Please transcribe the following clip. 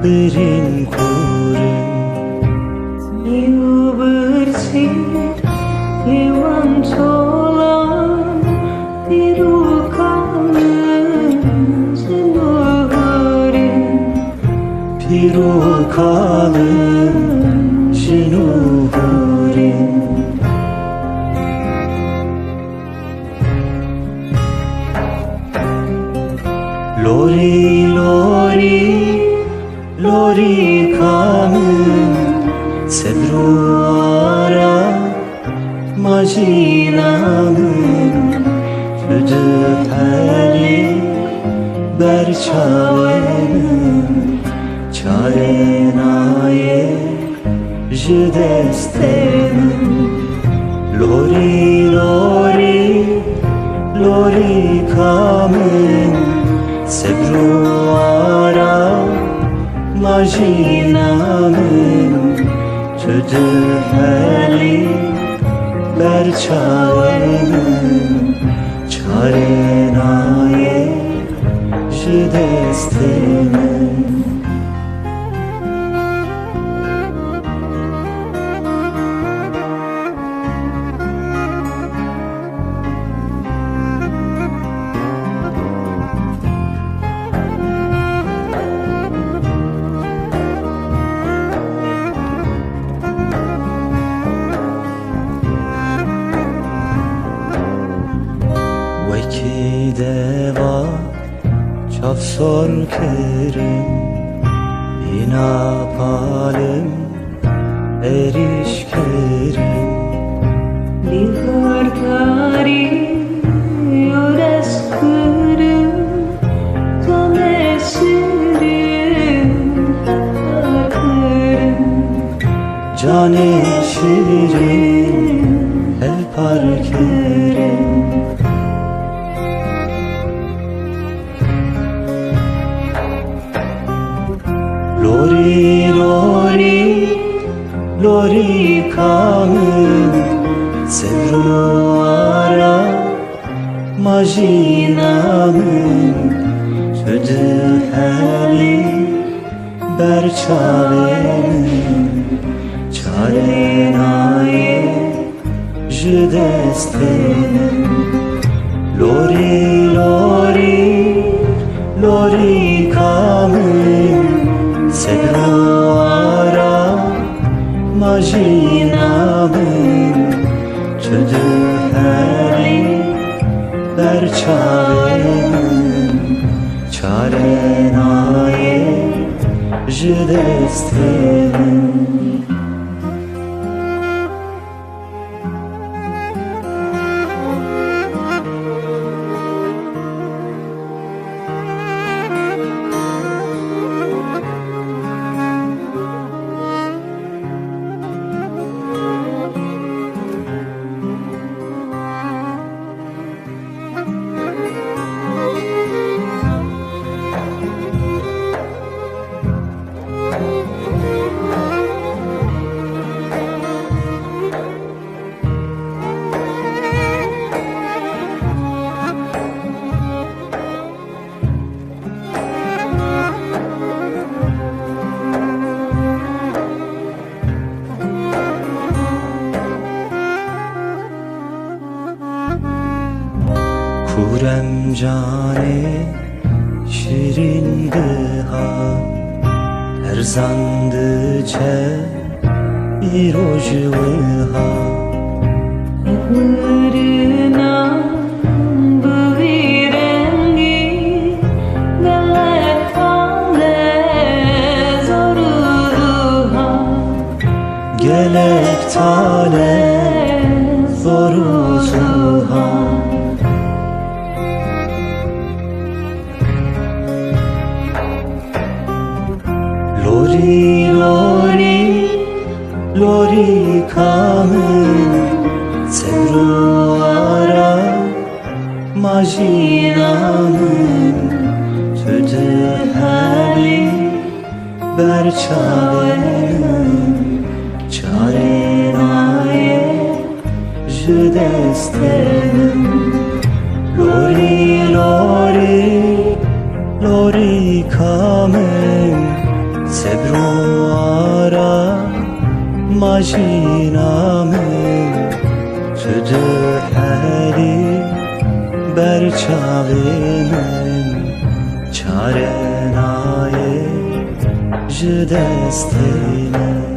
berin kurin You bersih hewan colang pirukanın senurin pirukanın senurin Lori lori lori kanın sebruara majinanın Tüdüheli berçavenin çarenaye jidestenin Lori lori lori kanın sebruara majinanın Tüdüheli berçavenin çarenaye jidestenin Veki deva çapsor kerim Bina palim eriş kerim Liharkari yores kırım Tanesirim kırım Cane şirin el parkerim Lori lori lori kanın sebruara majinanın Tüdüheli berçavenin çarenaye jidestenin Lori lori lori kanın sebruara majinanın Tüdüheli berçavenin çarenaye jidestenin Kurem cane şirin gıha erzandı çe irojvıha Hırına bıvirengi Galekale zoruha Gelek tale zoruha Lori lori lori kanın sebruara majinanın Tüdüheli berçavenin çarenaye jidestenin Lori lori lori kanın آشینا من تو ده حالی بر چاو من چاره نایه جدست من